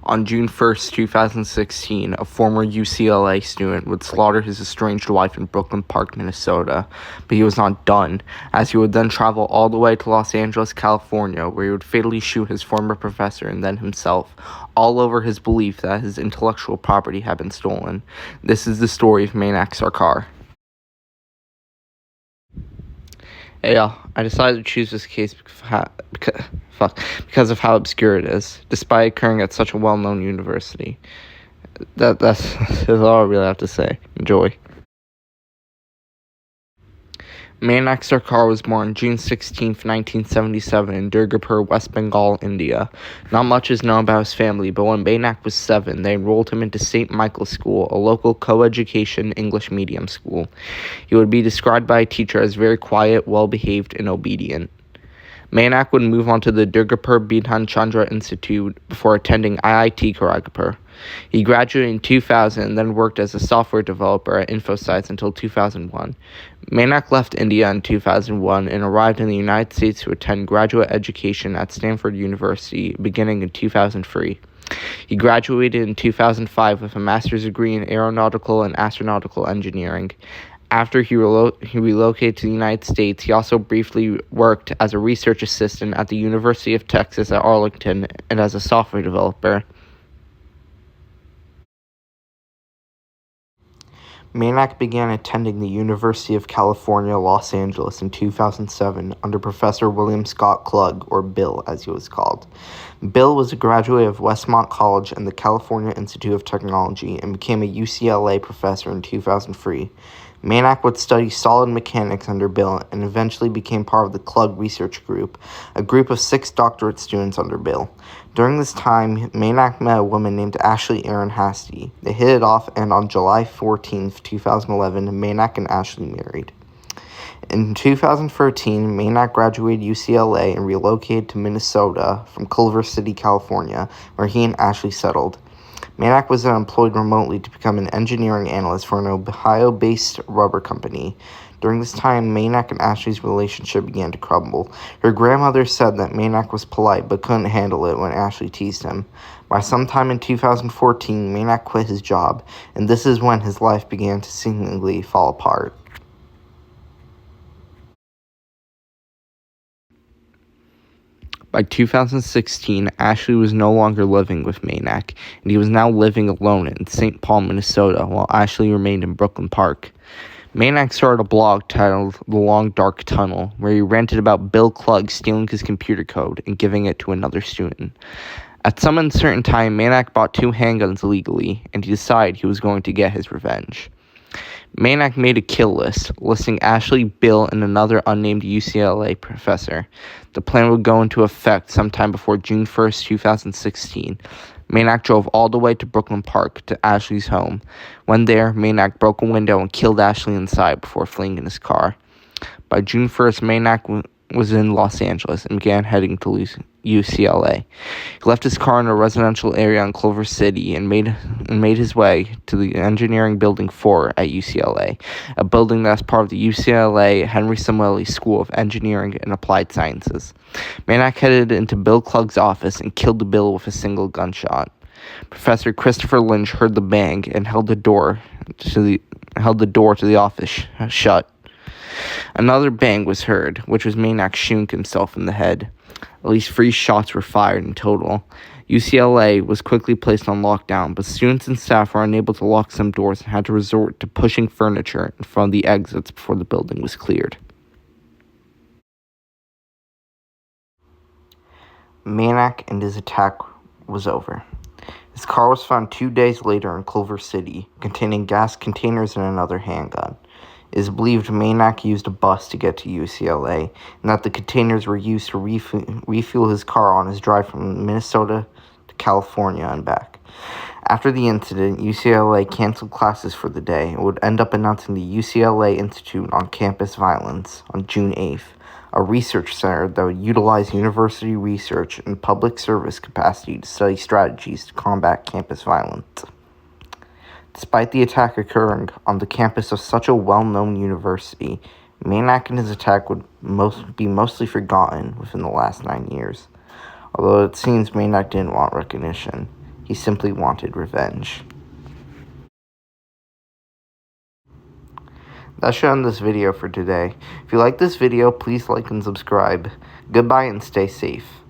On June 1st, 2016, a former UCLA student would slaughter his estranged wife in Brooklyn Park, Minnesota, but he was not done, as he would then travel all the way to Los Angeles, California, where he would fatally shoot his former professor and then himself, all over his belief that his intellectual property had been stolen. This is the story of Mainak Sarkar. Hey, I decided to choose this case because of how obscure it is, despite occurring at such a well-known university. That's all I really have to say. Enjoy. Mainak Sarkar was born June 16, 1977 in Durgapur, West Bengal, India. Not much is known about his family, but when Mainak was 7, they enrolled him into St. Michael's School, a local co-education English medium school. He would be described by a teacher as very quiet, well-behaved, and obedient. Mainak would move on to the Durgapur Bidhan Chandra Institute before attending IIT Kharagpur. He graduated in 2000 and then worked as a software developer at InfoSites until 2001. Mainak left India in 2001 and arrived in the United States to attend graduate education at Stanford University beginning in 2003. He graduated in 2005 with a master's degree in aeronautical and astronautical engineering. After he relocated to the United States, he also briefly worked as a research assistant at the University of Texas at Arlington and as a software developer. Mainak began attending the University of California, Los Angeles in 2007 under Professor William Scott Klug, or Bill as he was called. Bill was a graduate of Westmont College and the California Institute of Technology and became a UCLA professor in 2003. Mainak would study solid mechanics under Bill and eventually became part of the Klug Research Group, a group of 6 doctorate students under Bill. During this time, Mainak met a woman named Ashley Erin Hasty. They hit it off, and on July 14, 2011, Mainak and Ashley married. In 2013, Mainak graduated UCLA and relocated to Minnesota from Culver City, California, where he and Ashley settled. Mainak was then employed remotely to become an engineering analyst for an Ohio-based rubber company. During this time, Mainak and Ashley's relationship began to crumble. Her grandmother said that Mainak was polite but couldn't handle it when Ashley teased him. By sometime in 2014, Mainak quit his job, and this is when his life began to seemingly fall apart. By 2016, Ashley was no longer living with Mainak, and he was now living alone in St. Paul, Minnesota, while Ashley remained in Brooklyn Park. Mainak started a blog titled The Long Dark Tunnel, where he ranted about Bill Klug stealing his computer code and giving it to another student. At some uncertain time, Mainak bought 2 handguns legally, and he decided he was going to get his revenge. Mainak made a kill list, listing Ashley, Bill, and another unnamed UCLA professor. The plan would go into effect sometime before June 1st, 2016. Mainak drove all the way to Brooklyn Park to Ashley's home. When there, Mainak broke a window and killed Ashley inside before fleeing in his car. By June 1st, Mainak was in Los Angeles and began heading to UCLA. He left his car in a residential area in Culver City and made his way to the Engineering Building 4 at UCLA, a building that's part of the UCLA Henry Samueli School of Engineering and Applied Sciences. Mainak headed into Bill Klug's office and killed Bill with a single gunshot. Professor Christopher Lynch heard the bang and held the door to the office shut. Another bang was heard, which was Mainak shooting himself in the head. At least 3 shots were fired in total. UCLA was quickly placed on lockdown, but students and staff were unable to lock some doors and had to resort to pushing furniture in front of the exits before the building was cleared. Mainak and his attack was over. His car was found 2 days later in Culver City, containing gas containers and another handgun. It is believed Mainak used a bus to get to UCLA, and that the containers were used to refuel his car on his drive from Minnesota to California and back. After the incident, UCLA canceled classes for the day and would end up announcing the UCLA Institute on Campus Violence on June 8th, a research center that would utilize university research and public service capacity to study strategies to combat campus violence. Despite the attack occurring on the campus of such a well-known university, Mainak and his attack would be mostly forgotten within the last 9 years. Although it seems Mainak didn't want recognition. He simply wanted revenge. That's should end this video for today. If you like this video, please like and subscribe. Goodbye and stay safe.